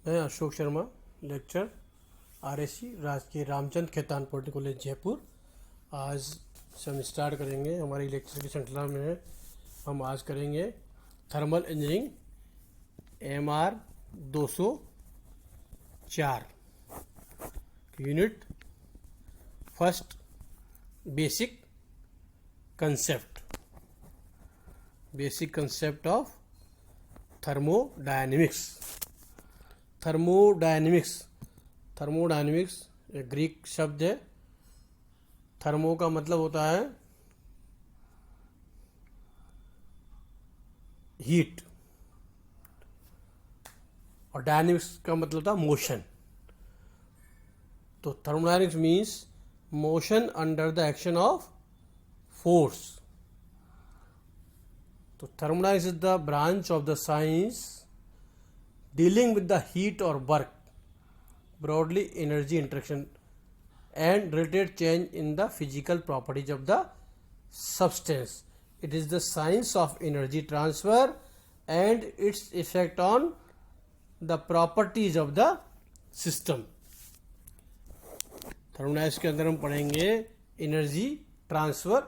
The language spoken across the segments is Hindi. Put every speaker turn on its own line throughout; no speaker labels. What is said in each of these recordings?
मैं अशोक शर्मा, लेक्चर आरएससी राजकीय रामचंद्र खेतान पॉलिटेक्निक कॉलेज जयपुर। आज से हम स्टार्ट करेंगे हमारी लेक्चर की श्रृंखला में। हम आज करेंगे thermal engineering MR 204 unit first, basic concept of thermodynamics एक ग्रीक शब्द है। थर्मो का मतलब होता है हीट और डायनेमिक्स का मतलब होता है मोशन। तो thermodynamics means motion under the action of force. तो thermodynamics is the branch of the science dealing with the heat or work, broadly energy interaction and related change in the physical properties of the substance. It is the science of energy transfer and its effect on the properties of the system. Thermodynamics के अंदर हम पढ़ेंगे एनर्जी ट्रांसफ़र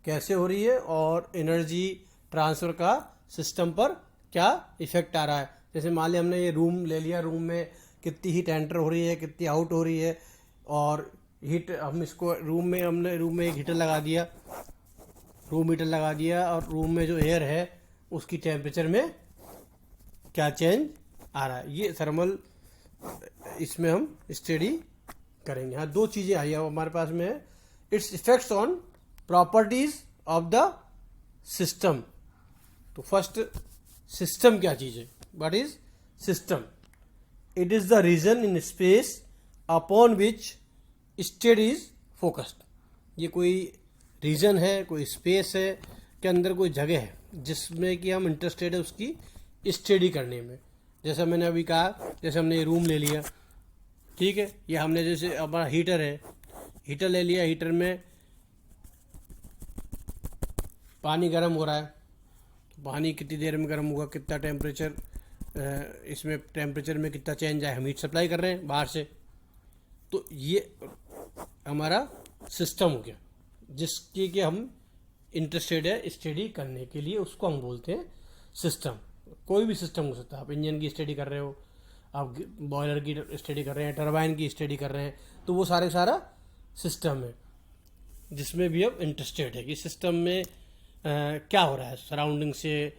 कैसे हो रही है और एनर्जी ट्रांसफ़र का सिस्टम पर क्या इफेक्ट आ रहा है। जैसे मान लिया हमने ये रूम ले लिया, रूम में कितनी हीट एंटर हो रही है, कितनी आउट हो रही है, और हीट हम इसको रूम में एक हीटर लगा दिया, रूम हीटर लगा दिया, और रूम में जो एयर है उसकी टेम्परेचर में क्या चेंज आ रहा है, ये थर्मल इसमें हम स्टडी करेंगे। हाँ, दो चीज़ें आई है हमारे पास में है, it's effects on properties of the system. तो फर्स्ट, सिस्टम क्या चीज़ है? What is system? It is the region in space upon which state is focused. ये कोई रीजन है, कोई स्पेस है के अंदर कोई जगह है जिसमें कि हम इंटरेस्टेड है उसकी स्टडी करने में। जैसा मैंने अभी कहा, जैसे हमने ये रूम ले लिया, ठीक है, ये हमने जैसे हमारा हीटर है, हीटर ले लिया, हीटर में पानी गर्म हो रहा है, पानी कितनी देर में गर्म होगा, कितना टेम्परेचर, इसमें टेम्परेचर में कितना चेंज आए, हम हीट सप्लाई कर रहे हैं बाहर से। तो ये हमारा सिस्टम हो गया जिसकी कि हम इंटरेस्टेड है स्टडी करने के लिए, उसको हम बोलते हैं सिस्टम। कोई भी सिस्टम हो सकता है, आप इंजन की स्टडी कर रहे हो, आप बॉयलर की स्टडी कर रहे हैं, टरबाइन की स्टडी कर रहे हैं, तो वो सारा सिस्टम है जिसमें भी हम इंटरेस्टेड है कि सिस्टम में क्या हो रहा है, सराउंडिंग से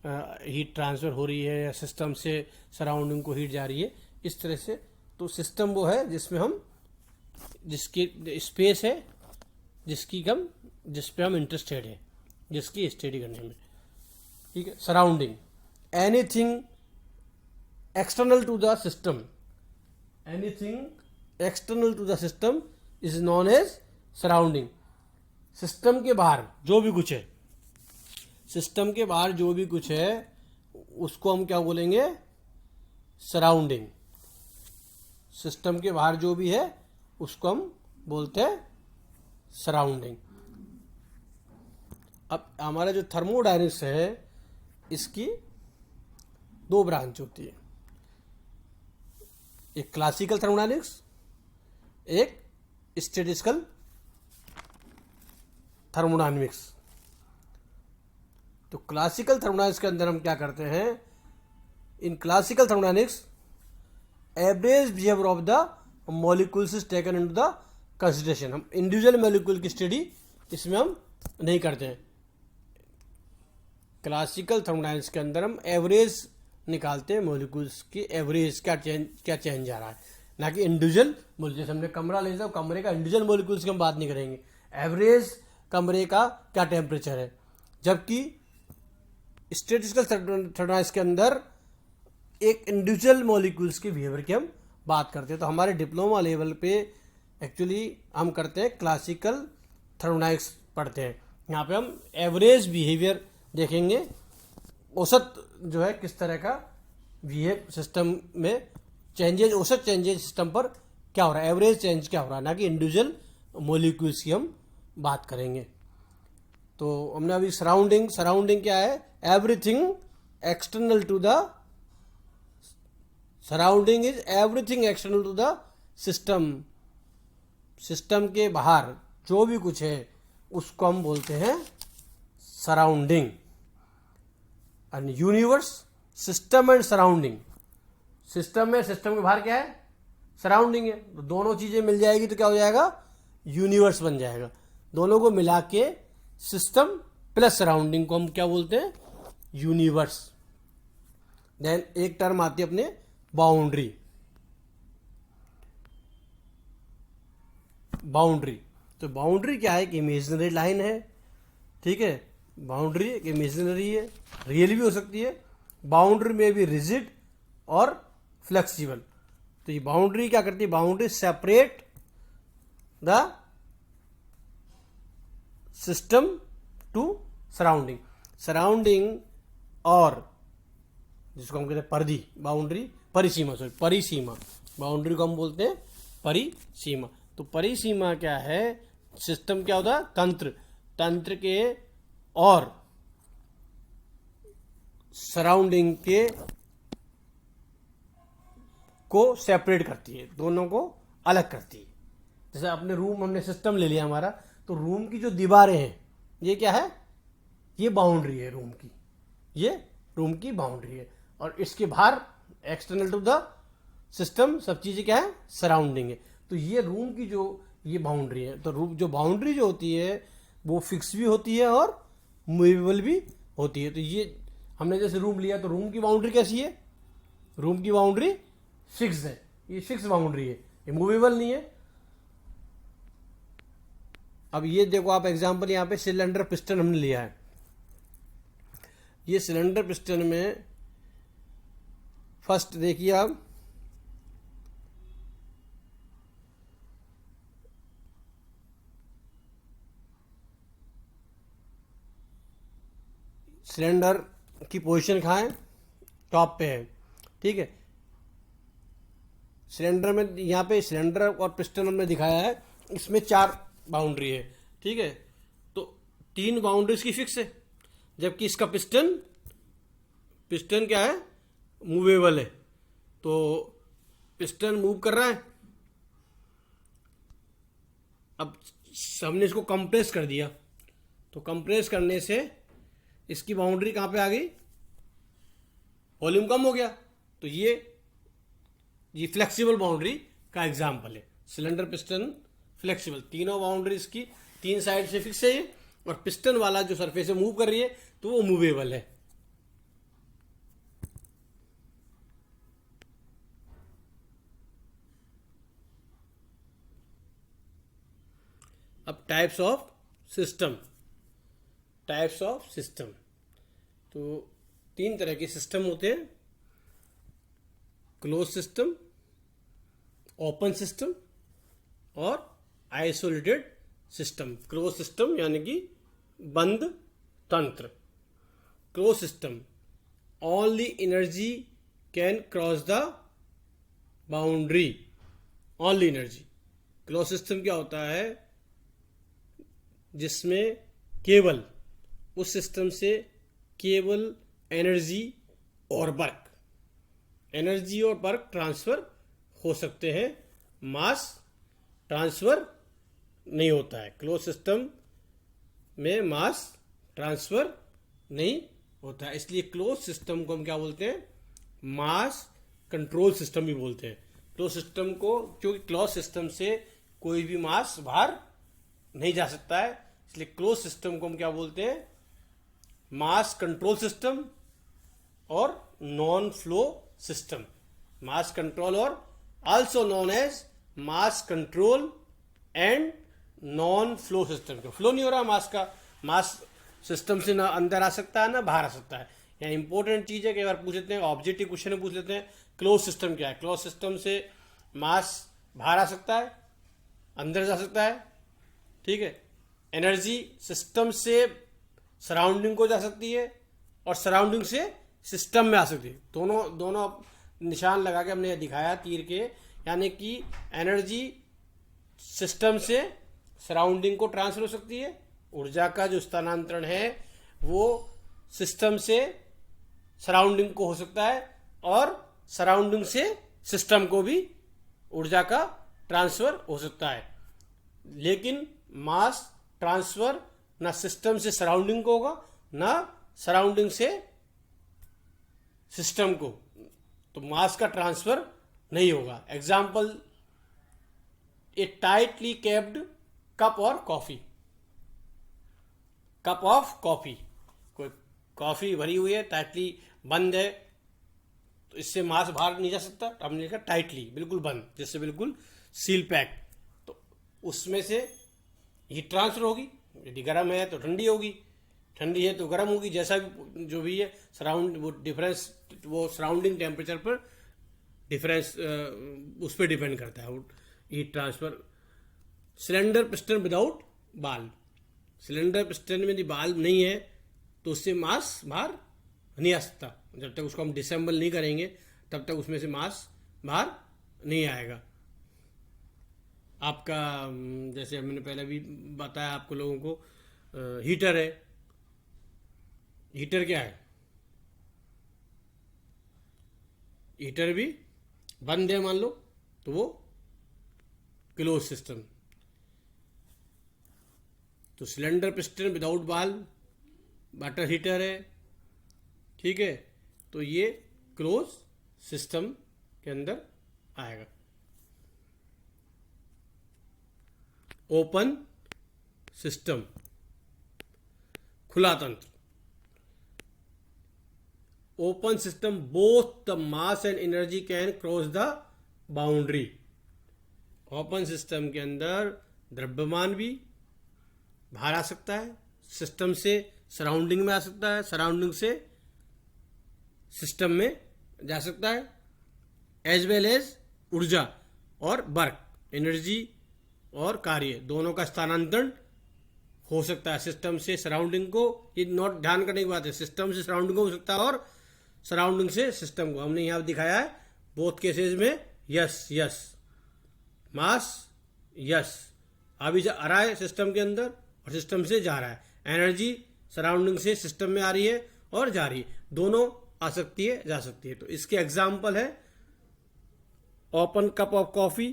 हीट ट्रांसफ़र हो रही है या सिस्टम से सराउंडिंग को हीट जा रही है, इस तरह से। तो सिस्टम वो है जिसमें हम, जिसकी स्पेस है, जिस पे हम इंटरेस्टेड है, जिसकी स्टडी करने में, ठीक है। Surrounding, anything external to the system is known as surrounding. सिस्टम के बाहर जो भी कुछ है, सिस्टम के बाहर जो भी कुछ है उसको हम क्या बोलेंगे? सराउंडिंग। सिस्टम के बाहर जो भी है उसको हम बोलते हैं सराउंडिंग। अब हमारा जो थर्मोडायनेमिक्स है इसकी दो ब्रांच होती है, एक क्लासिकल थर्मोडायनेमिक्स, एक स्टैटिस्टिकल थर्मोडायनेमिक्स। तो क्लासिकल थर्मोडायनेमिक्स के अंदर हम क्या करते हैं? In classical thermodynamics average behaviour of the molecules is taken into the consideration. हम इंडिविजुअल मॉलिक्यूल की स्टडी इसमें हम नहीं करते हैं। क्लासिकल थर्मोडायनेमिक्स के अंदर हम एवरेज निकालते हैं, मॉलिक्यूल्स की एवरेज क्या चेंज आ रहा है, ना कि इंडिविजुअल मॉलिक्यूल। जैसे हमने कमरा ले लिया, कमरे का इंडिविजुअल मॉलिक्यूल्स की हम बात नहीं करेंगे, एवरेज कमरे का क्या टेम्परेचर है। जबकि स्टैटिस्टिकल थर्मोडायनेमिक्स के अंदर एक इंडिविजुअल मॉलिक्यूल्स के बिहेवियर की हम बात करते हैं। तो हमारे डिप्लोमा लेवल पे एक्चुअली हम करते हैं क्लासिकल थर्मोडायनेमिक्स पढ़ते हैं। यहाँ पे हम एवरेज बिहेवियर देखेंगे, औसत जो है किस तरह का बिहेव सिस्टम में चेंजेज, औसत चेंजेज सिस्टम पर क्या हो रहा है, एवरेज चेंज क्या हो रहा है, ना कि इंडिविजुअल मॉलिक्यूल्स की हम बात करेंगे। तो हमने अभी सराउंडिंग क्या है? Everything external to the surrounding is everything external to the system, system के बाहर जो भी कुछ है उसको हम बोलते हैं surrounding. And universe, system and surrounding, system में, सिस्टम के बाहर क्या है, सराउंडिंग है, तो दोनों चीजें मिल जाएगी तो क्या हो जाएगा, यूनिवर्स बन जाएगा। दोनों को मिला के सिस्टम प्लस सराउंडिंग को हम क्या बोलते हैं, यूनिवर्स। देन एक टर्म आती है अपने बाउंड्री। बाउंड्री, तो बाउंड्री क्या है, एक इमेजिनरी लाइन है, ठीक है। बाउंड्री एक इमेजिनरी है, रियल भी हो सकती है। बाउंड्री में भी रिजिड और फ्लेक्सिबल। तो ये बाउंड्री क्या करती है, boundary separate the system to surrounding. Surrounding और जिसको हम कहते हैं परिधि, बाउंड्री, परिसीमा, सॉरी परिसीमा, बाउंड्री को हम बोलते हैं परिसीमा। तो परिसीमा क्या है, सिस्टम क्या होता है, तंत्र, तंत्र के और सराउंडिंग के को सेपरेट करती है, दोनों को अलग करती है। जैसे अपने रूम, हमने सिस्टम ले लिया हमारा, तो रूम की जो दीवारें हैं ये क्या है, ये बाउंड्री है रूम की, ये रूम की बाउंड्री है। और इसके बाहर एक्सटर्नल टू द सिस्टम सब चीजें क्या है, सराउंडिंग है। तो ये रूम की जो ये बाउंड्री है, तो रूम जो बाउंड्री जो होती है वो फिक्स भी होती है और मूवेबल भी होती है। तो ये हमने जैसे रूम लिया तो रूम की बाउंड्री कैसी है, रूम की बाउंड्री फिक्स है, ये फिक्स बाउंड्री है, ये मूवेबल नहीं है। अब ये देखो आप एग्जांपल, यहाँ पे सिलेंडर पिस्टन हमने लिया है। ये सिलेंडर पिस्टन में फर्स्ट देखिए आप, सिलेंडर की पोजीशन कहाँ है, टॉप पे है, ठीक है। सिलेंडर में यहाँ पे सिलेंडर और पिस्टन हमने दिखाया है, इसमें 4 बाउंड्री है, ठीक है। तो 3 बाउंड्री इसकी फिक्स है, जबकि इसका पिस्टन, पिस्टन क्या है, मूवेबल है। तो पिस्टन मूव कर रहा है। अब हमने इसको कंप्रेस कर दिया, तो कंप्रेस करने से इसकी बाउंड्री कहाँ पे आ गई, वॉल्यूम कम हो गया। तो ये फ्लेक्सिबल बाउंड्री का एग्जाम्पल है। सिलेंडर पिस्टन फ्लेक्सिबल, तीनों बाउंड्रीज की 3 साइड से फिक्स है ये, और पिस्टन वाला जो सरफेस से मूव कर रही है तो वो मूवेबल है। अब types of system, types of system, तो 3 तरह के सिस्टम होते हैं, क्लोज सिस्टम, ओपन सिस्टम और आइसोलेटेड सिस्टम। क्लोज सिस्टम यानी कि बंद तंत्र। Close system, only energy can cross the boundary, only energy. Close system क्या होता है, जिसमें केवल, उस सिस्टम से केवल एनर्जी और वर्क, एनर्जी और वर्क ट्रांसफर हो सकते हैं, मास ट्रांसफर नहीं होता है। क्लोज सिस्टम में मास ट्रांसफर नहीं होता है, इसलिए क्लोज सिस्टम को हम क्या बोलते हैं, मास कंट्रोल सिस्टम भी बोलते हैं। क्लोज सिस्टम को, क्योंकि क्लोज सिस्टम से कोई भी मास बाहर नहीं जा सकता है, इसलिए क्लोज सिस्टम को हम क्या बोलते हैं, मास कंट्रोल सिस्टम और non flow system. Mass control और also known as mass control and non flow system. क्यों फ्लो नहीं हो रहा मास का, मास सिस्टम से ना अंदर आ सकता है ना बाहर आ सकता है। यहाँ इंपॉर्टेंट चीज है, कई बार पूछ लेते हैं, ऑब्जेक्टिव क्वेश्चन में पूछ लेते हैं, क्लोज सिस्टम क्या है। क्लोज सिस्टम से मास बाहर आ सकता है, अंदर जा सकता है, ठीक है। एनर्जी सिस्टम से सराउंडिंग को जा सकती है और सराउंडिंग से सिस्टम में आ सकती है। दोनों निशान लगा के हमने दिखाया तीर के, यानी कि एनर्जी सिस्टम से सराउंडिंग को ट्रांसफर हो सकती है, ऊर्जा का जो स्थानांतरण है वो सिस्टम से सराउंडिंग को हो सकता है, और सराउंडिंग से सिस्टम को भी ऊर्जा का ट्रांसफर हो सकता है, लेकिन मास ट्रांसफर ना सिस्टम से सराउंडिंग को होगा ना सराउंडिंग से सिस्टम को, तो मास का ट्रांसफर नहीं होगा। एग्जाम्पल, ए टाइटली केप्ड कप और कॉफी, कप ऑफ कॉफी, कोई कॉफी भरी हुई है, टाइटली बंद है, तो इससे मास बाहर नहीं जा सकता, तो हमने लिखा टाइटली, बिल्कुल बंद, जिससे बिल्कुल सील पैक, तो उसमें से हीट ट्रांसफर होगी। यदि गर्म है तो ठंडी होगी, ठंडी है तो गर्म होगी, जैसा भी जो भी है सराउंड वो डिफरेंस, वो सराउंडिंग टेम्परेचर पर डिफरेंस उस पर डिपेंड करता है heat transfer. Cylinder piston without बाल्ब, सिलेंडर पिस्टन में यदि बाल्ब नहीं है तो उससे मास बाहर नहीं आ सकता, जब तक उसको हम डिसेंबल नहीं करेंगे तब तक उसमें से मास बाहर नहीं आएगा। आपका जैसे मैंने पहले भी बताया आपको लोगों को, हीटर है, हीटर क्या है, हीटर भी बंद है मान लो, तो वो क्लोज सिस्टम। तो सिलेंडर पिस्टन विदाउट बाल्ब वाटर हीटर है, ठीक है, तो ये क्लोज सिस्टम के अंदर आएगा। ओपन सिस्टम, खुला तंत्र। Open system, both the mass and energy can cross the boundary. Open system के अंदर द्रव्यमान भी बाहर आ सकता है, सिस्टम से सराउंडिंग में आ सकता है, सराउंडिंग से सिस्टम में जा सकता है, एज वेल एज ऊर्जा और वर्क, एनर्जी और कार्य दोनों का स्थानांतरण हो सकता है सिस्टम से सराउंडिंग को। ये नोट ध्यान करने की बात है, सिस्टम से सराउंडिंग को हो सकता है और सराउंडिंग से सिस्टम को। हमने यहाँ दिखाया है बोथ केसेस में यस यस, मास यस अभी जा रहा है सिस्टम के अंदर और सिस्टम से जा रहा है, एनर्जी सराउंडिंग से सिस्टम में आ रही है और जा रही है, दोनों आ सकती है जा सकती है। तो इसके एग्जाम्पल है open cup of coffee,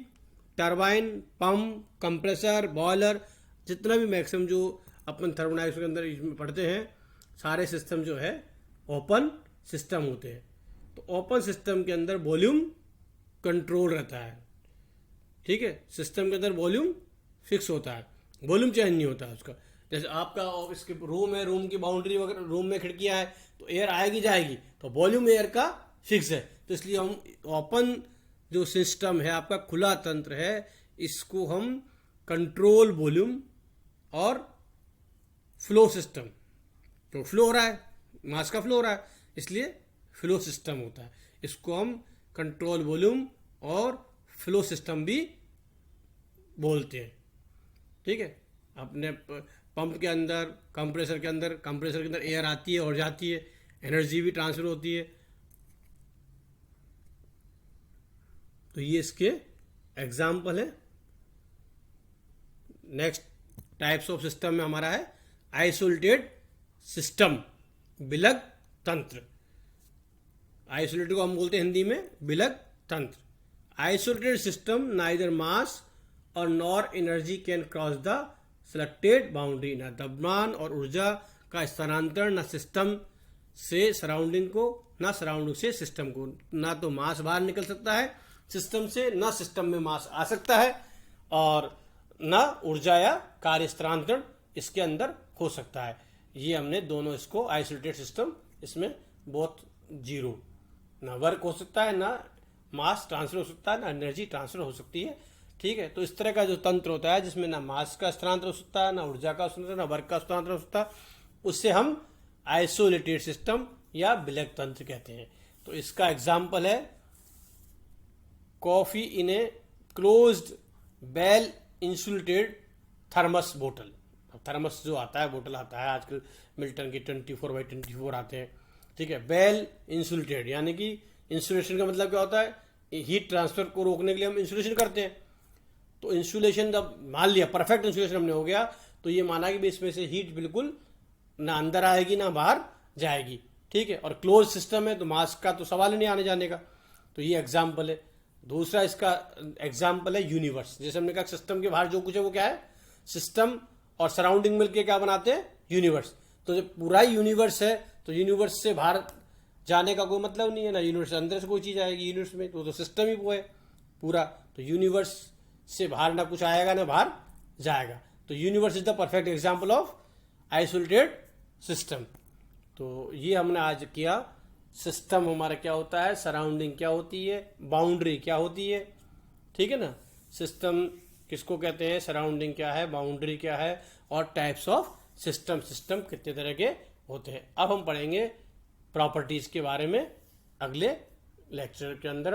turbine, pump, compressor, boiler, जितना भी मैक्सिमम जो अपन थर्मोडायनेमिक्स के अंदर इसमें पढ़ते हैं सारे सिस्टम जो है ओपन सिस्टम होते हैं। तो ओपन सिस्टम के अंदर वॉल्यूम कंट्रोल रहता है, ठीक है, सिस्टम के अंदर वॉल्यूम फिक्स होता है, वॉल्यूम चेंज नहीं होता है उसका। जैसे आपका ऑफिस के रूम है, रूम की बाउंड्री वगैरह, रूम में खिड़कियां है तो एयर आएगी जाएगी, तो वॉल्यूम एयर का फिक्स है। तो इसलिए हम ओपन जो सिस्टम है आपका खुला तंत्र है, इसको हम कंट्रोल वॉल्यूम और फ्लो सिस्टम, तो फ्लो हो रहा है, मास का फ्लो हो रहा है, इसलिए फ्लो सिस्टम होता है, इसको हम कंट्रोल वॉल्यूम और फ्लो सिस्टम भी बोलते हैं, ठीक है। अपने पंप के अंदर, कंप्रेसर के अंदर एयर आती है और जाती है, एनर्जी भी ट्रांसफर होती है। तो ये इसके एग्जाम्पल है। नेक्स्ट टाइप्स ऑफ सिस्टम में हमारा है आइसोलेटेड सिस्टम, विलग तंत्र। आइसोलेटेड को हम बोलते हैं हिंदी में विलग तंत्र। आइसोलेटेड सिस्टम नाइदर मास और nor energy can cross the selected boundary. ना द्रव्यमान और ऊर्जा का स्थानांतरण, ना सिस्टम से सराउंडिंग को, ना सराउंडिंग से सिस्टम को। ना तो मास बाहर निकल सकता है सिस्टम से, ना सिस्टम में मास आ सकता है, और ना ऊर्जा या कार्य स्थानांतरण इसके अंदर हो सकता है। ये हमने दोनों इसको आइसोलेटेड सिस्टम, इसमें बहुत जीरो, ना वर्क हो सकता है, ना मास ट्रांसफर हो सकता है, ना एनर्जी ट्रांसफर हो सकती है, ठीक है। तो इस तरह का जो तंत्र होता है जिसमें ना मास का स्थानांतरण हो सकता है, ना ऊर्जा का स्थानांतरण, ना वर्क का स्थानांतरण हो सकता है, उससे हम आइसोलेटेड सिस्टम या विलग तंत्र कहते हैं। तो इसका एग्जाम्पल है coffee in a closed well insulated thermos बोतल। थर्मस जो आता है, बोतल आता है आजकल मिल्टन की 24x24 आते हैं, ठीक है। वेल इंसुलेटेड यानी कि इंसुलेशन का मतलब क्या होता है, हीट ट्रांसफर को रोकने के लिए हम इंसुलेशन करते हैं। तो इंसुलेशन जब मान लिया परफेक्ट इंसुलेशन हमने हो गया, तो ये माना कि इसमें से हीट बिल्कुल ना अंदर आएगी ना बाहर जाएगी, ठीक है। और क्लोज सिस्टम है तो मास का तो सवाल ही नहीं आने जाने का। तो ये एग्जाम्पल है। दूसरा इसका एग्जाम्पल है यूनिवर्स। जैसे हमने कहा सिस्टम के बाहर जो कुछ है वो क्या है, सिस्टम और सराउंडिंग मिलके क्या बनाते हैं, यूनिवर्स। तो जब पूरा यूनिवर्स है तो यूनिवर्स से बाहर जाने का कोई मतलब नहीं है ना, यूनिवर्स अंदर से कोई चीज आएगी यूनिवर्स में, तो सिस्टम ही वो है पूरा। तो यूनिवर्स से बाहर ना कुछ आएगा ना बाहर जाएगा। तो universe is the perfect example of isolated system. तो ये हमने आज किया। सिस्टम हमारा क्या होता है, सराउंडिंग क्या होती है, बाउंड्री क्या होती है, ठीक है ना। सिस्टम किसको कहते हैं, सराउंडिंग क्या है, बाउंड्री क्या है, और टाइप्स ऑफ सिस्टम, सिस्टम कितने तरह के होते हैं। अब हम पढ़ेंगे प्रॉपर्टीज के बारे में अगले लेक्चर के अंदर।